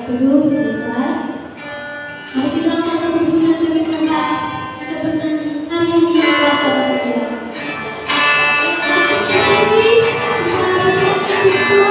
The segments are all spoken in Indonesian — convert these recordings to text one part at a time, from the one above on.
belum selesai. Mari kita angkat hubungan dengan Tuhan. Kita bernyanyi hari ini kuasa bekerja. Terima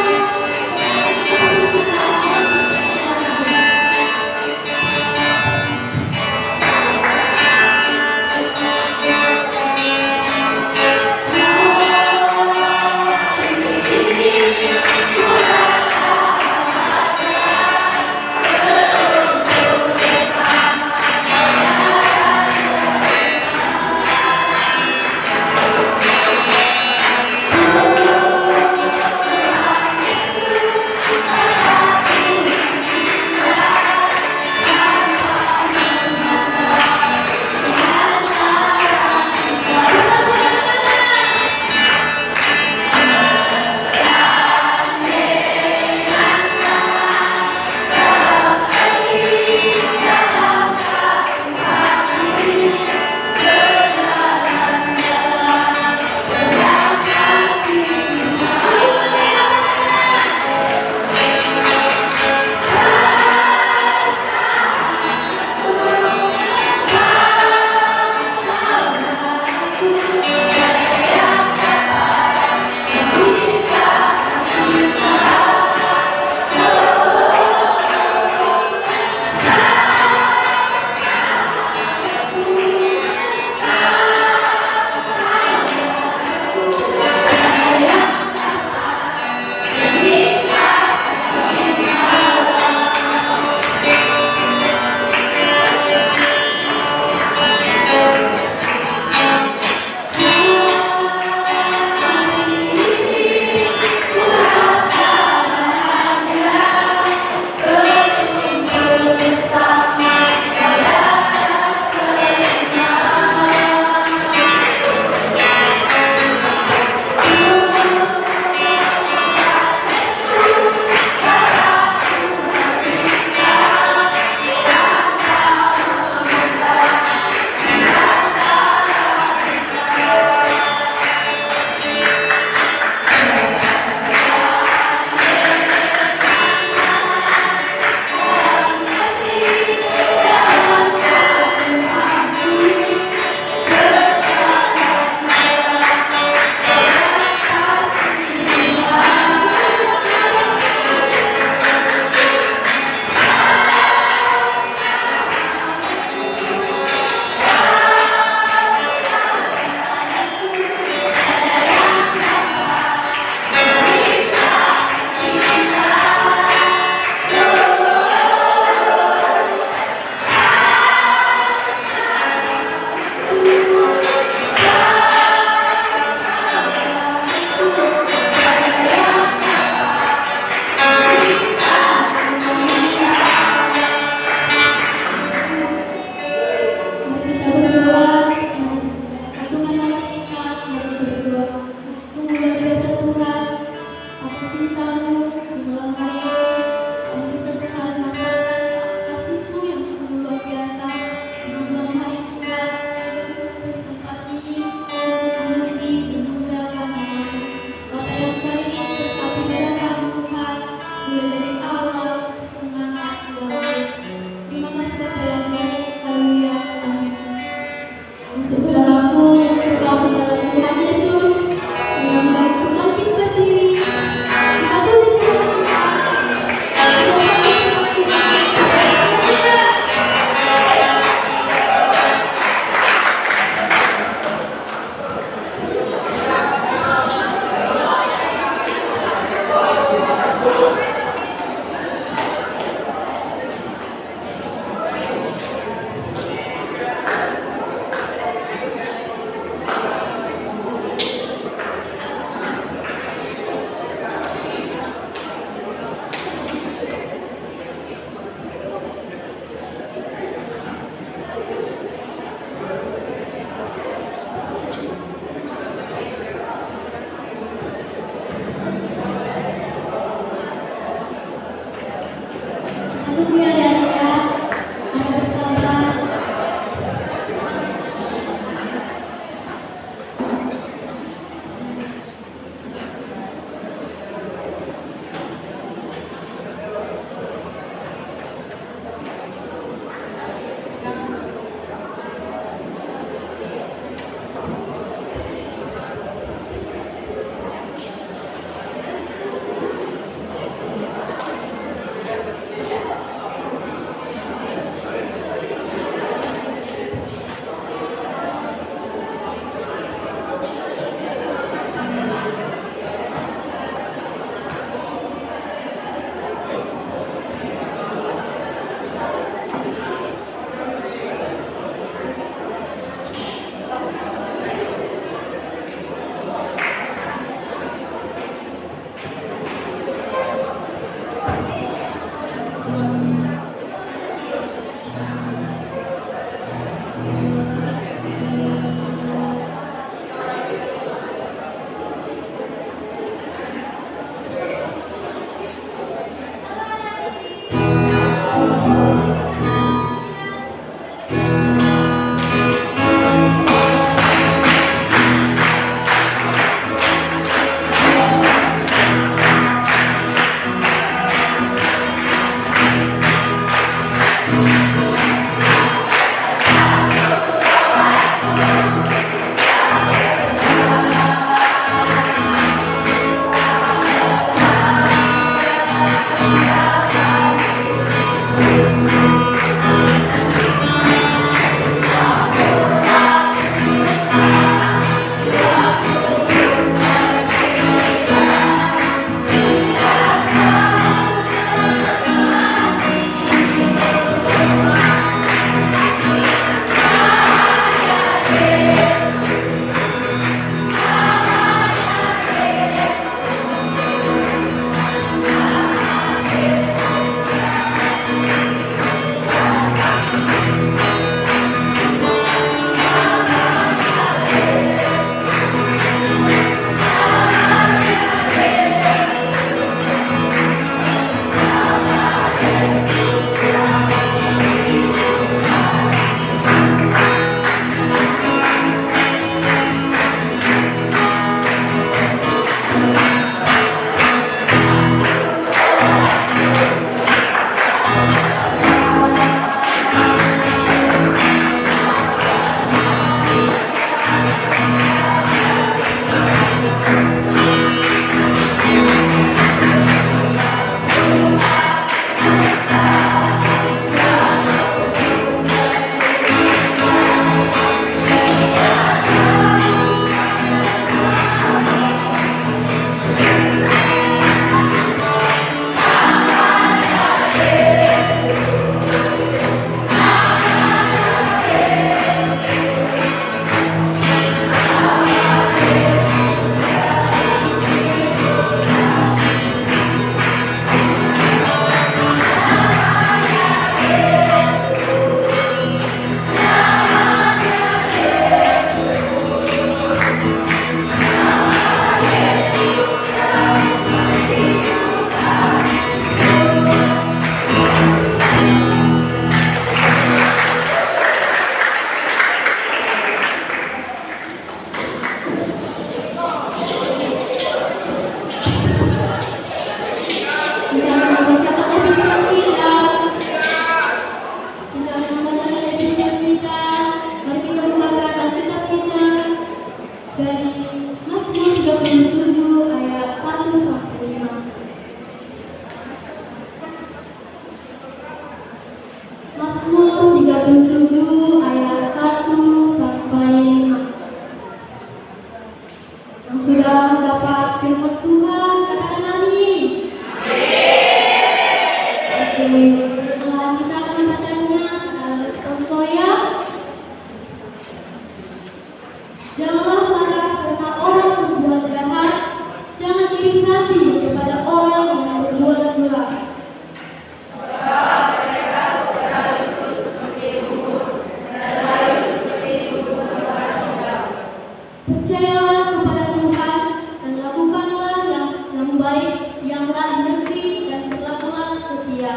Percayalah kepada Tuhan dan lakukanlah yang baik, diamlah di negeri dan berlakulah setia.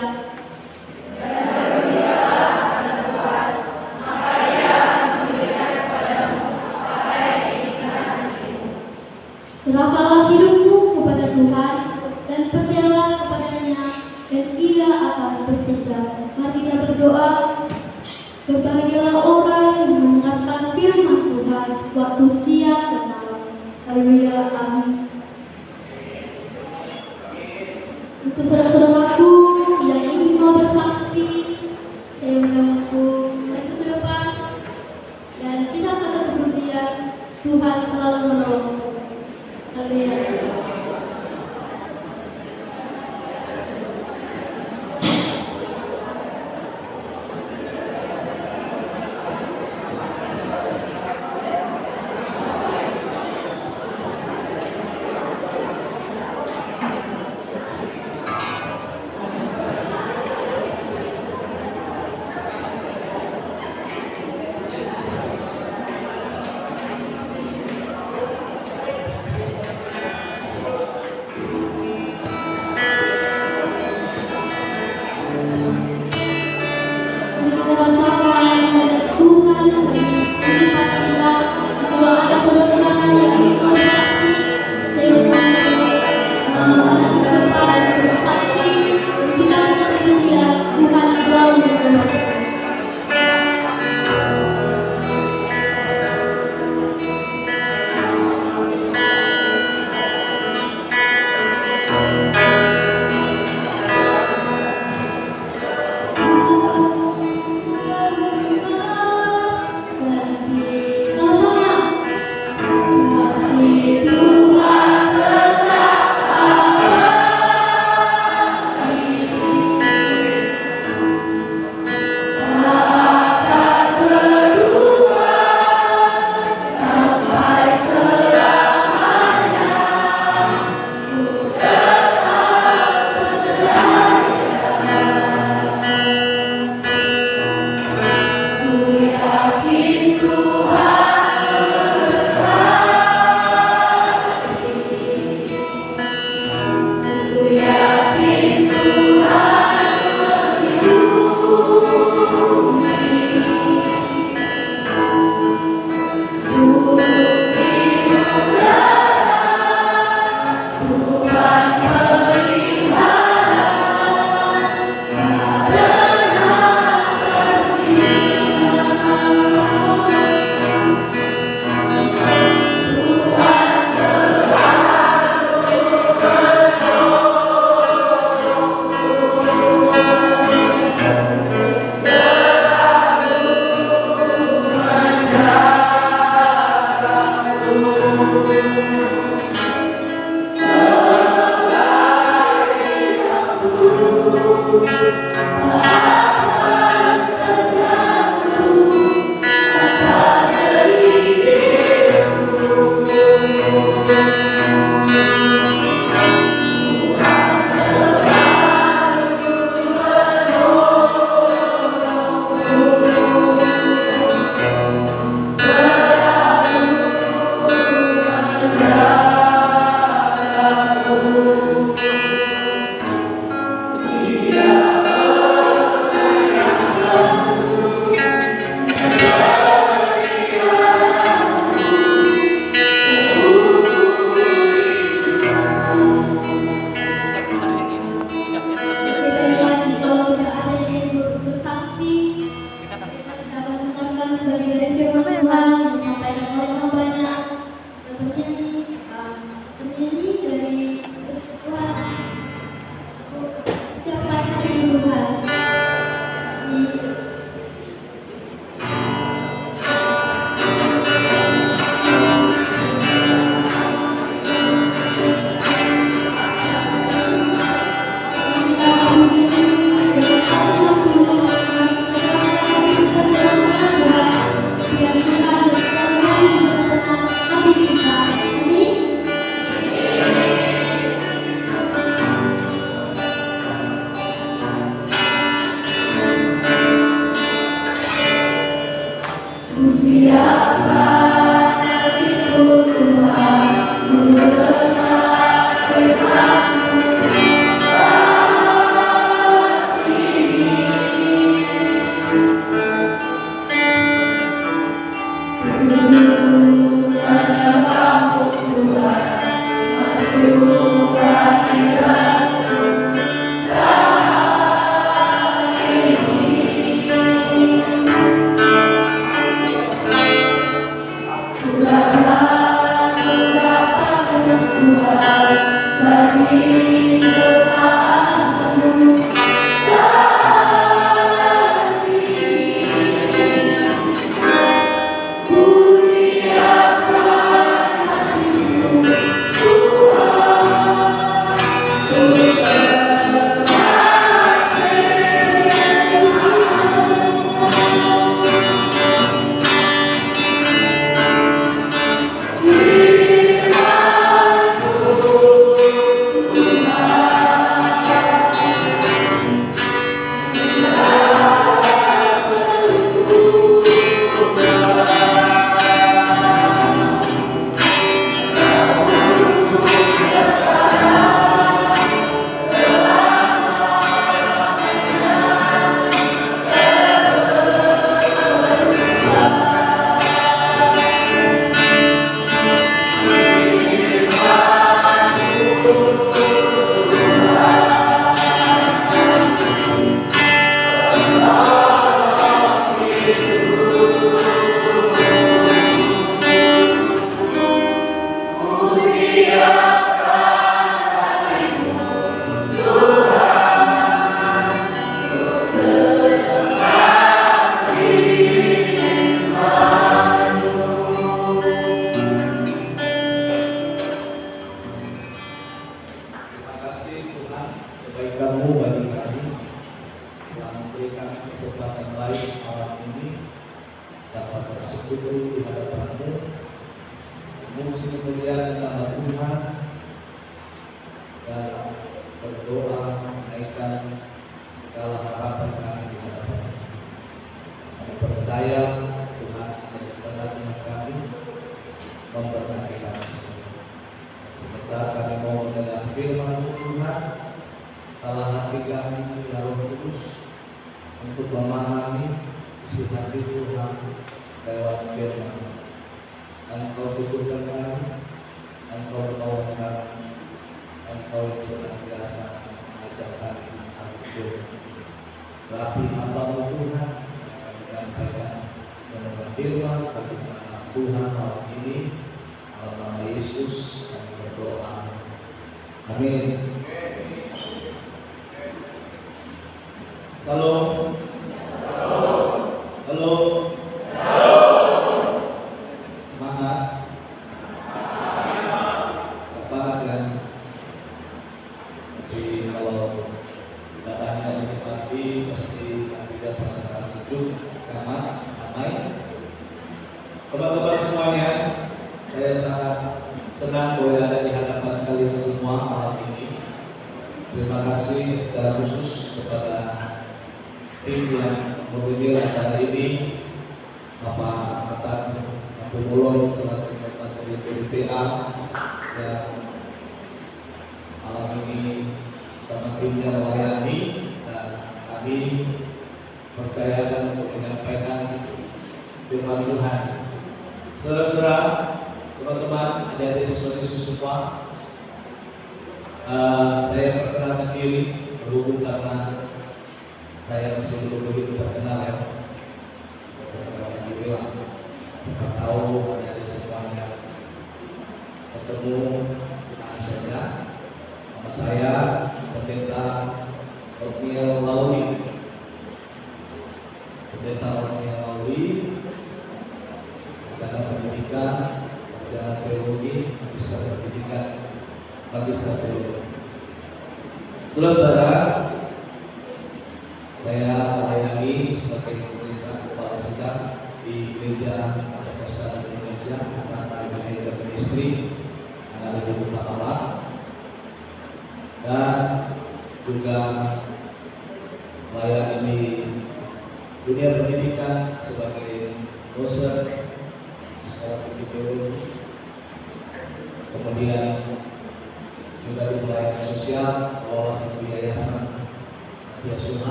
Serahkanlah hidupmu kepada Tuhan dan percayalah kepadanya dan Ia akan bersedia. Mari kita berdoa. Berbahagialah orang yang mendengarkan firman Tuhan waktu siang dan malam. Haleluya, amin. Untuk saudara-saudaraku yang ingin mau bersaksi, saya mengaku esok depan dan kita akan satu pujian Tuhan selalu menolong. Haleluya.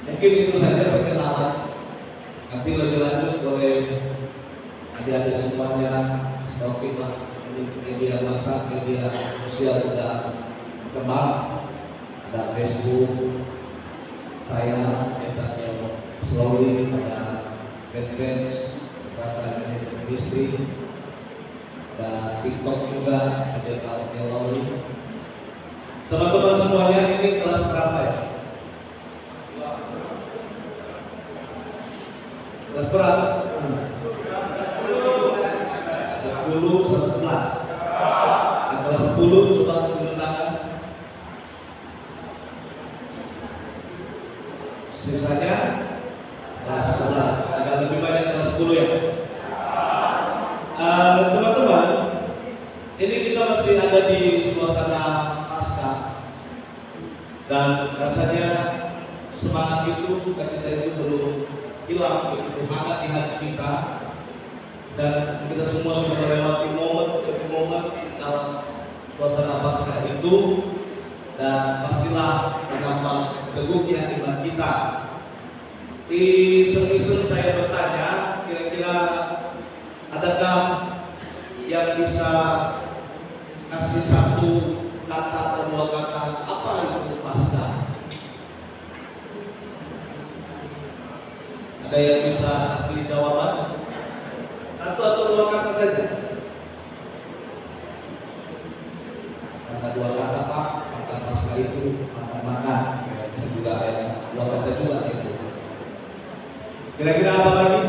Mungkin itu saja perkenalan. Nanti lebih lanjut oleh adik-adik semuanya, stopin lah. Media massa, media sosial sudah berkembang. Ada Facebook, saya, ada slowly, ada fanpage, ada industri, ada TikTok juga, ada kawannya lalu. Teman-teman semuanya, ini kelas berapa ya? Kelas berapa? 10 sampai 11. Yang kelas 10 coba turun tangan. Sisanya kelas 11. Agak lebih banyak kelas 10 ya. Teman-teman, ini kita masih ada di suasana pasca dan rasanya semangat itu, sukacita itu belum hilang, begitu hangat di hati kita. Dan kita semua sudah melewati momen demi momen dalam suasana pasca itu, dan pastilah menambah teguhnya iman kita. Iseng-iseng saya bertanya, kira-kira adakah yang bisa kasih satu kata atau dua kata apa itu pasca? Ada yang bisa kasih jawaban? Satu atau dua kata saja. Kata dua kata Pak, makan pasca itu makan. Itu juga ya, dua kata juga itu. Kira-kira apa lagi?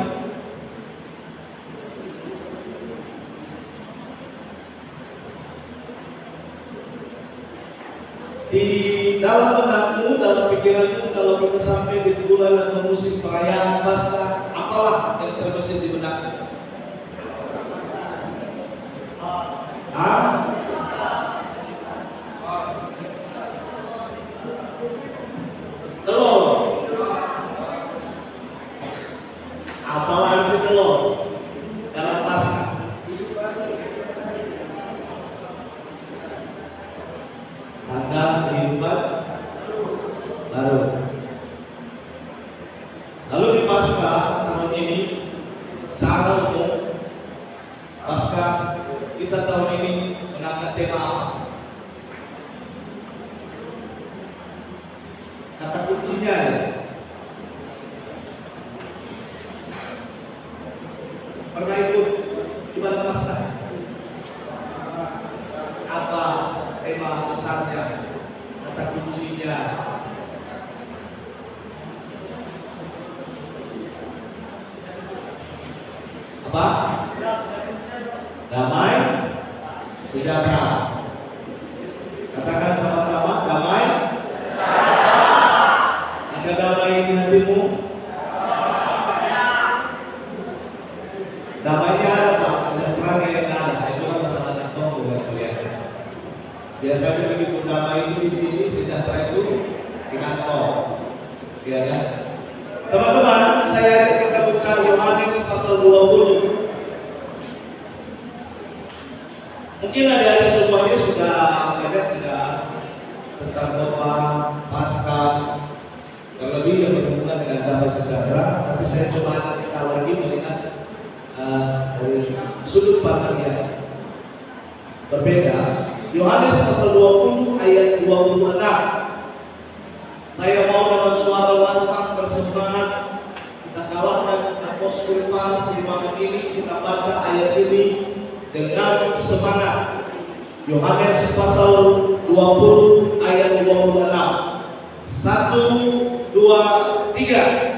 Di dalam benakmu, dalam pikiranmu, kalau kita sampai di bulan atau musim perayaan pasca, apalah yang terbesit di benakmu? Telur. Apalah arti telur dalam pasca? Tanda kehidupan baru. Lalu di pasca tahun ini, secara umum pasca kita tahun ini mengangkat tema apa? Kata kuncinya ya. Pernah ikut ibadah pasca? Apa tema besarnya? Kata kuncinya? Apa? Damai sejahtera. Katakan sama-sama, damai. Ada damai di hatimu? Damainya ada Pak, sejahteranya yang ada. Itu kan masalah kantong bukan kalian. Biasanya begitu damai itu di sini, sejahtera itu di kantong. Ya kan? Teman-teman, saya ajak kita buka Yohanes pasal 20. Mungkin adik-adik semuanya sudah melihat tidak tentang doa pasca, terlebih yang berhubungan dengan damai sejahtera. Tapi saya coba ajak kita lagi melihat dari sudut pandang yang berbeda. Yohanes pasal 20 ayat 26. Saya mau dengan suara lantang bersemangat kita kalahkan atmosfer panas di malam ini. Kita baca ayat ini dengan semangat. Yohanes pasal 20 ayat 26. 1, 2, 3.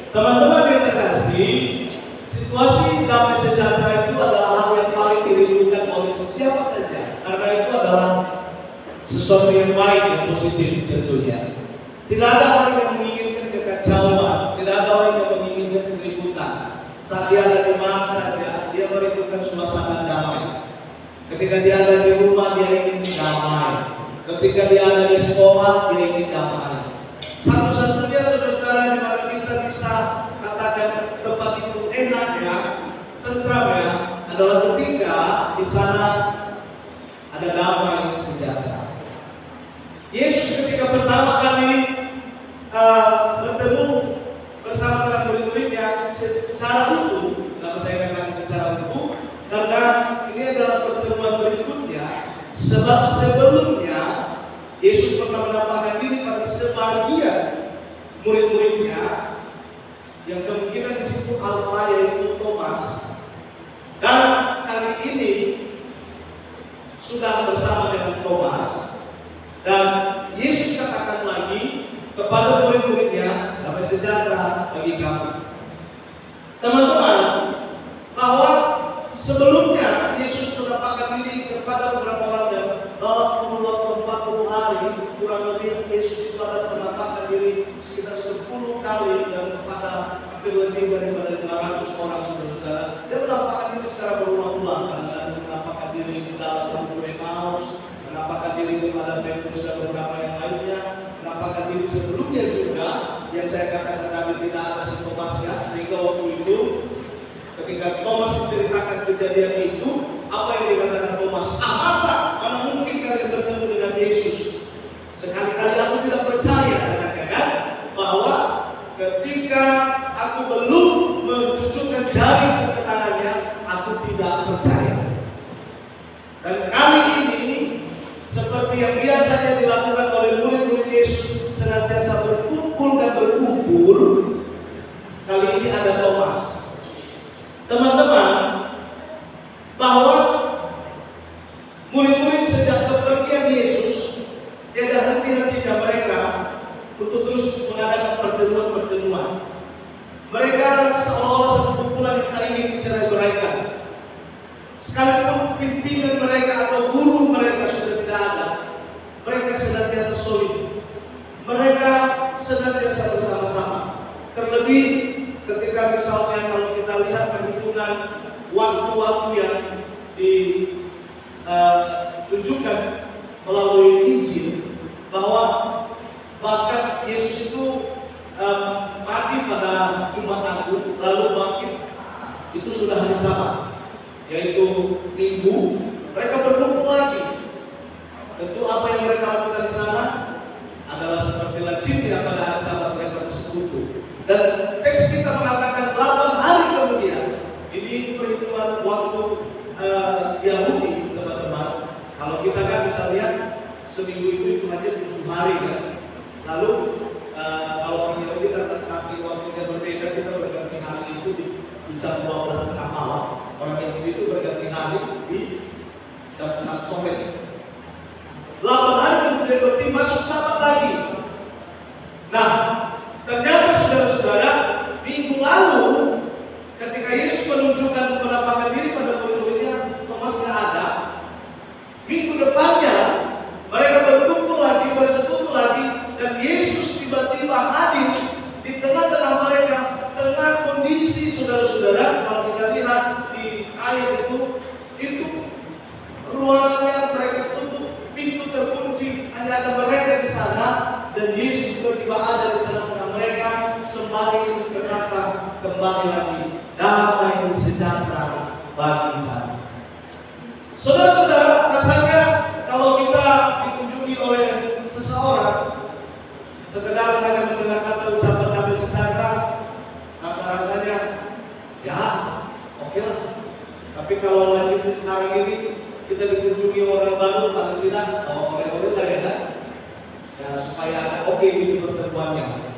Teman-teman yang terkasih, situasi damai sejahtera itu adalah hal yang paling dirindukan oleh siapa saja, karena itu adalah sesuatu yang baik dan positif tentunya. Tidak ada orang yang menginginkan kekacauan, tidak ada orang yang Ketika dia ada di rumah, dia ingin damai. Ketika dia ada di sekolah, dia ingin damai. Satu-satunya saudara-saudara di mana kita bisa katakan tempat itu enak ya, tentram ya, adalah ketika di sana ada damai sejahtera. Yesus ketika pertama kali bertemu bersama dengan murid-muridnya secara utuh, kalau saya katakan secara utuh, karena ini adalah pertemuan berikutnya, sebab sebelumnya Yesus pernah menampakkan diri pada sebagian murid-muridnya yang kemungkinan disebut alfa, yaitu Thomas, dan kali ini sudah bersama dengan Thomas, dan Yesus katakan lagi kepada murid-muridnya, damai sejahtera bagi kamu. Teman-teman, bahwa sebelumnya Yesus menampakkan diri kepada beberapa orang dan dalam kurun waktu 40 hari kurang lebih Yesus itu ada menampakkan diri sekitar 10 kali dan kepada lebih daripada 500 orang saudara-saudara. Dia menampakkan diri secara berulang-ulang, dan menampakkan diri di dalam menuju Emmaus, menampakkan diri kepada Petrus dan beberapa yang lainnya, menampakkan diri sebelumnya juga yang saya katakan tadi tidak ada si Thomasnya, sehingga waktu itu ketika Thomas menceritakan kejadian itu, apa yang dikatakan Thomas? Masa mana mungkin kalian bertemu dengan Yesus? Sekali-kali aku tidak percaya, katakan bahwa ketika aku belum mencucukkan jari ke tangannya, aku tidak percaya. Dan kali ini, seperti yang biasanya dilakukan oleh murid-murid Yesus, senantiasa berkumpul dan berkumpul, kali ini ada Thomas. Teman-teman, bahwa murid-murid sejak kepergian Yesus, tiada henti-hentinya mereka untuk terus mengadakan pertemuan-pertemuan. Mereka seolah-olah satu kumpulan yang tak ingin dicerai-beraikan. Sekalipun pimpinan mereka atau guru mereka sudah tidak ada, mereka senantiasa solid. Mereka senantiasa bersama-sama. Terlebih ketika misalnya kalau kita lihat perhitungan waktu-waktu yang ditunjukkan melalui Injil, bahwa bahkan Yesus itu mati pada Jumat Agung, lalu bangkit itu sudah hari Sabat, yaitu Minggu. Mereka berkumpul lagi. Tentu apa yang mereka lakukan di sana adalah seperti lazimnya pada hari Sabat mereka bersekutu. Dan teks kita mengatakan 8 hari kemudian, ini perhitungan waktu Yahudi, teman-teman. Kalau kita kan bisa lihat seminggu itu aja 7 hari kan. Lalu kalau orang Yahudi karena saking waktunya berbeda, kita berganti hari itu di jam 12 tengah malam. Orang Yahudi itu berganti hari di jam 6 sore. 8 hari kemudian berarti masuk Sabat lagi. Nah, ternyata saudara-saudara, minggu lalu ketika Yesus menunjukkan menampakkan diri pada murid-muridnya, Thomas nggak ada. Minggu depannya mereka berkumpul lagi, bersekutu lagi, dan Yesus tiba-tiba hadir di tengah-tengah mereka, tengah kondisi saudara-saudara. Kalau kita lihat di ayat itu ruangannya mereka tutup, pintu terkunci, hanya ada mereka di sana, dan Yesus tiba-tiba ada di tengah-tengah mereka, sembari berkata kembali lagi, damai sejahtera bagi kamu. Saudara-saudara, rasanya kalau kita dikunjungi oleh seseorang, sekedar hanya mendengar kata ucapan damai sejahtera, rasa-rasanya ya oke lah. Tapi kalau wajib sekarang ini kita dikunjungi orang baru, paling tidak oleh-oleh lah ya, ya supaya ada oke ini pertemuannya.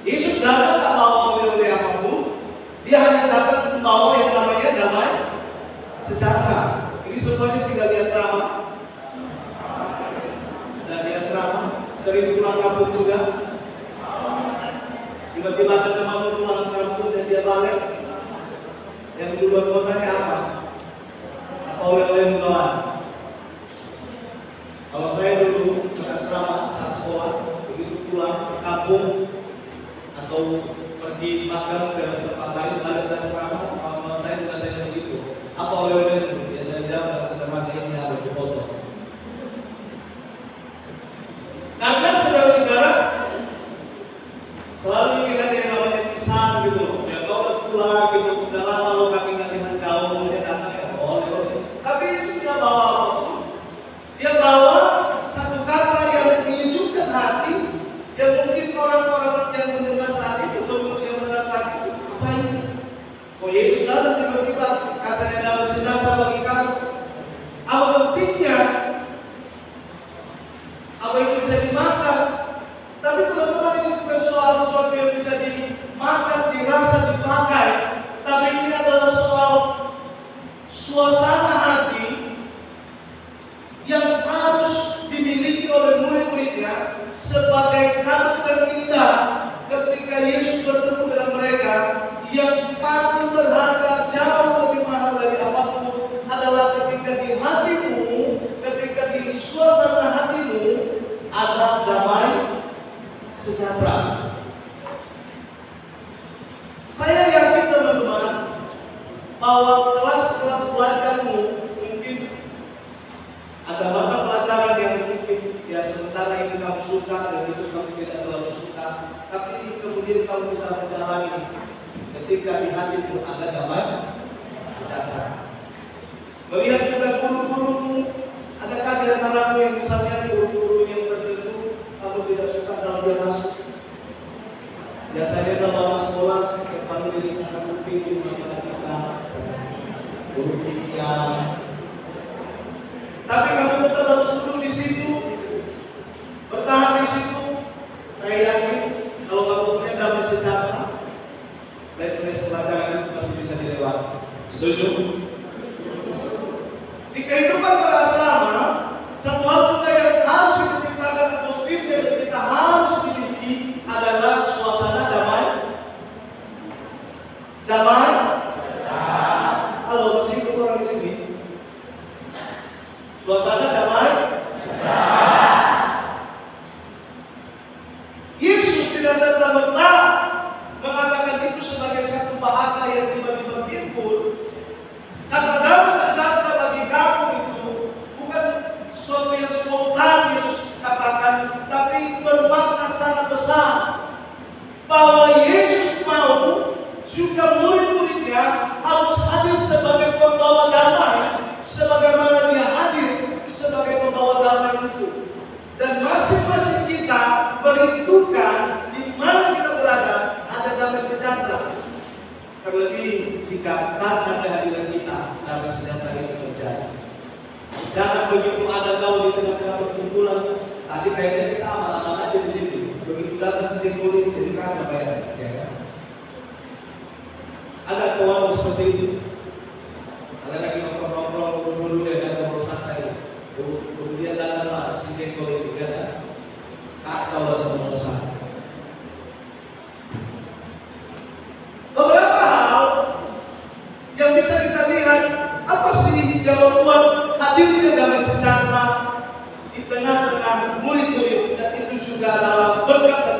Yesus datang tak bawa oleh-oleh apapun, dia hanya datang membawa yang namanya damai sejahtera. Ini semuanya tinggal di asrama, dan di asrama sering pulang kampung juga. Tiba-tiba ada teman pulang kampung dan dia balik, yang duluan kotanya apa? Apa oleh-oleh membawa? Kalau saya dulu ke asrama saat sekolah, begitu pulang ke kampung atau pergi makan ke tempat lain, ada asrama, kalau saya juga tanya begitu. Apa oleh-oleh itu? Biasanya jawab sederhana, berdua gitu, udah lama lo kami nggak dengan kau, dia datang ya boleh. Tapi Yesus nggak bawa apapun. Dia bawa satu kata yang menyejukkan hati, yang mungkin orang-orang yang mendengar saat itu, teman yang mendengar saat itu, apa ini? Oh Yesus datang tiba-tiba, katanya dalam senjata bagi kamu. Apa pentingnya? Apa itu bisa dimakan? Tapi teman-teman, ini bukan soal sesuatu yang bisa dimakan, dirasa, dipakai. Tapi ini adalah soal suasana hati yang harus dimiliki oleh murid-muridnya sebagai kado terindah ketika Yesus bertemu dengan mereka. Yang paling berharga, jauh lebih mahal dari apapun adalah ketika di hatimu, ketika di suasana hatimu ada damai sejahtera. Saya yakin teman-teman bahwa kelas-kelas belajarmu mungkin ada mata pelajaran yang mungkin ya sementara ini kamu suka dan itu kamu tidak terlalu suka, tapi ini kemudian kamu bisa menjalani ketika di hatimu ada damai sejahtera. Melihat juga guru-gurumu, adakah di antaramu yang misalnya guru-guru yang tertentu kamu tidak suka kalau dia masuk? Biasanya kalau sekolah yang paling akan kuping matematika, guru kimia. Tapi kamu tetap harus duduk di situ, bertahan di situ. Saya yakin kalau kamu punya damai sejahtera, les-les pelajaran itu pasti bisa dilewati. Setuju? Di kehidupan berasrama, satu hal juga yang harus kita ciptakan positifnya dan kita harus miliki adalah suasana damai. Damai? Halo, masih ikut orang di sini? Suasana damai? Yesus tidak serta-merta mengatakan itu sebagai satu bahasa yang tiba-tiba timbul. Kata damai sejahtera bagi kamu itu bukan sesuatu yang spontan Yesus katakan, tapi bermakna sangat besar. Bahwa Yesus mau juga murid-muridnya harus hadir sebagai pembawa damai, sebagaimana dia hadir sebagai pembawa damai itu. Dan masing-masing kita merindukan di mana kita berada ada damai sejahtera. Terlebih jika karena kehadiran kita damai sejahtera itu terjadi. Jangan begitu ada kau di tengah-tengah perkumpulan, tadi kayaknya kita aman-aman aja di sini. Begitu datang sejak kulit jadi kacau bayar. Ya. Ada kawan seperti itu. Ada lagi nongkrong-nongkrong dulu dan ngobrol santai. Kemudian datanglah si jengkol itu kan, kacau sama usaha. Beberapa hal yang bisa kita lihat, apa sih yang membuat hadirnya damai sejahtera di tengah-tengah murid-murid, dan itu juga adalah berkat